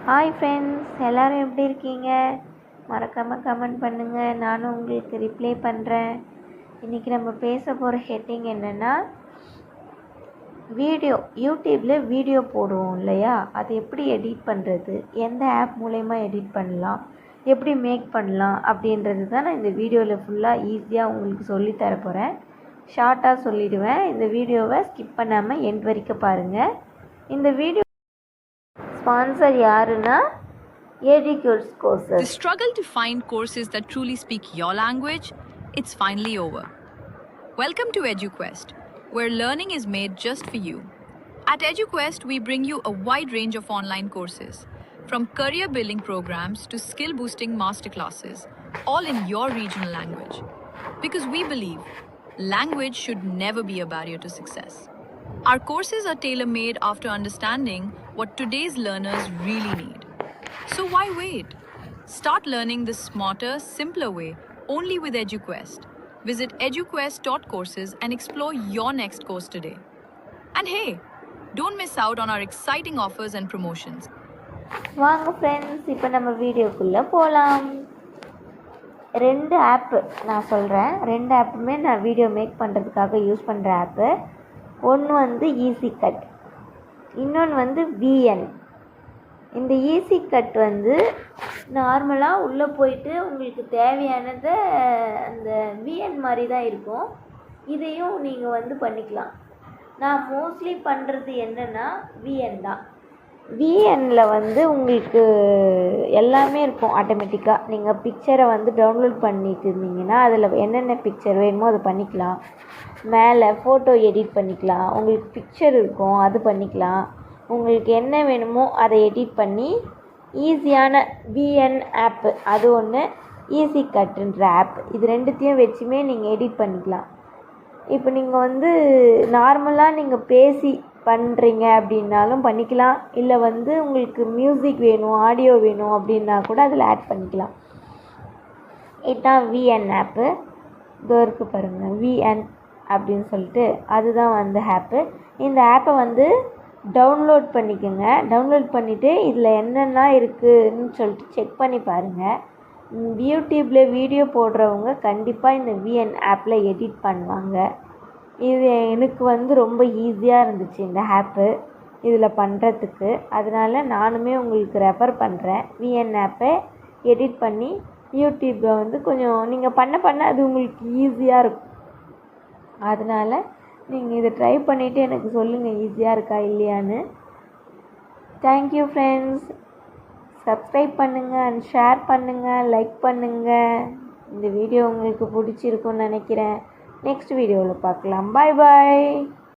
Hi friends, எல்லோரும் எப்படி இருக்கீங்க? மறக்காமல் கமெண்ட் பண்ணுங்கள், நானும் உங்களுக்கு ரிப்ளை பண்ணுறேன். இன்றைக்கி நம்ம பேச போகிற ஹெட்டிங் என்னென்னா, யூடியூப்பில் வீடியோ போடுவோம் இல்லையா, அது எப்படி எடிட் பண்ணுறது, எந்த ஆப் மூலயமா எடிட் பண்ணலாம், எப்படி மேக் பண்ணலாம் அப்படின்றது தான் நான் இந்த வீடியோவில் ஃபுல்லாக ஈஸியாக உங்களுக்கு சொல்லித்தர போகிறேன். ஷார்ட்டாக சொல்லிவிடுவேன். இந்த வீடியோவை ஸ்கிப் பண்ணாமல் எண்ட் வரைக்கும் பாருங்கள். இந்த வீடியோ ஸ்பான்சர் யாருன்னா Eduquest courses. The struggle to find courses that truly speak your language, it's finally over. Welcome to EduQuest, where learning is made just for you. At EduQuest, we bring you a wide range of online courses, from career building programs to skill boosting masterclasses, all in your regional language. Because we believe language should never be a barrier to success. Our courses are tailor-made after understanding what today's learners really need. So why wait? Start learning the smarter, simpler way only with EduQuest. Visit eduquest.courses and explore your next course today. And hey, don't miss out on our exciting offers and promotions. வாங்க friends, இப்போ நம்ம வீடியோக்குள்ளே போகலாம். 2 ஆப்பு நான் சொல்கிறேன். 2 ஆப்புமே நான் video make பண்ணுறதுக்காக use பண்ணுற ஆப்பு. ஒன்று வந்து ஈஸி கட், இன்னொன்று வந்து VN. இந்த ஈஸி கட் வந்து நார்மலாக உள்ளே போயிட்டு உங்களுக்கு தேவையானதை அந்த VN மாதிரி தான் இருக்கும். இதையும் நீங்கள் வந்து பண்ணிக்கலாம். நான் மோஸ்ட்லி பண்ணுறது என்னென்னா VN தான். VNல வந்து உங்களுக்கு எல்லாமே இருக்கும் ஆட்டோமேட்டிக்காக. நீங்கள் பிக்சரை வந்து டவுன்லோட் பண்ணிட்டு இருந்தீங்கன்னா அதில் என்னென்ன பிக்சர் வேணுமோ அதை பண்ணிக்கலாம். மேலே ஃபோட்டோ எடிட் பண்ணிக்கலாம். உங்களுக்கு பிக்சர் இருக்கும், அது பண்ணிக்கலாம். உங்களுக்கு என்ன வேணுமோ அதை எடிட் பண்ணி ஈஸியான VN ஆப்பு அது ஒன்று, ஈஸி கட்டுன்ற ஆப், இது ரெண்டுத்தையும் வச்சுமே நீங்கள் எடிட் பண்ணிக்கலாம். இப்போ நீங்கள் வந்து நார்மலாக நீங்கள் பேசி பண்ணுறீங்க அப்படின்னாலும் பண்ணிக்கலாம். இல்லை வந்து உங்களுக்கு மியூசிக் வேணும், ஆடியோ வேணும் அப்படின்னா கூட அதில் ஆட் பண்ணிக்கலாம். இதுதான் VN ஆப்பு. இதோ இருக்குது பாருங்கள், VN அப்படின்னு சொல்லிட்டு, அதுதான் வந்து ஆப்பு. இந்த ஆப்பை வந்து டவுன்லோட் பண்ணிக்கோங்க. டவுன்லோட் பண்ணிவிட்டு இதில் என்னென்ன இருக்குதுன்னு சொல்லிட்டு செக் பண்ணி பாருங்கள். யூடியூப்பில் வீடியோ போடுறவங்க கண்டிப்பாக இந்த VN ஆப்பில் எடிட் பண்ணுவாங்க. இது எனக்கு வந்து ரொம்ப ஈஸியாக இருந்துச்சு இந்த ஆப்பு இதில் பண்ணுறதுக்கு. அதனால் நானுமே உங்களுக்கு ரெஃபர் பண்ணுறேன். VN ஆப்பை எடிட் பண்ணி யூடியூப்பில் வந்து கொஞ்சம் நீங்கள் பண்ண அது உங்களுக்கு ஈஸியாக இருக்கும். அதனால் நீங்கள் இதை ட்ரை பண்ணிவிட்டு எனக்கு சொல்லுங்கள் ஈஸியாக இருக்கா இல்லையான்னு. Thank you friends. சப்ஸ்கிரைப் பண்ணுங்கள் அண்ட் ஷேர் பண்ணுங்கள், லைக் பண்ணுங்கள். இந்த வீடியோ உங்களுக்கு பிடிச்சிருக்குன்னு நினைக்கிறேன். நெக்ஸ்ட் வீடியோவில் பார்க்கலாம். பாய் பாய்.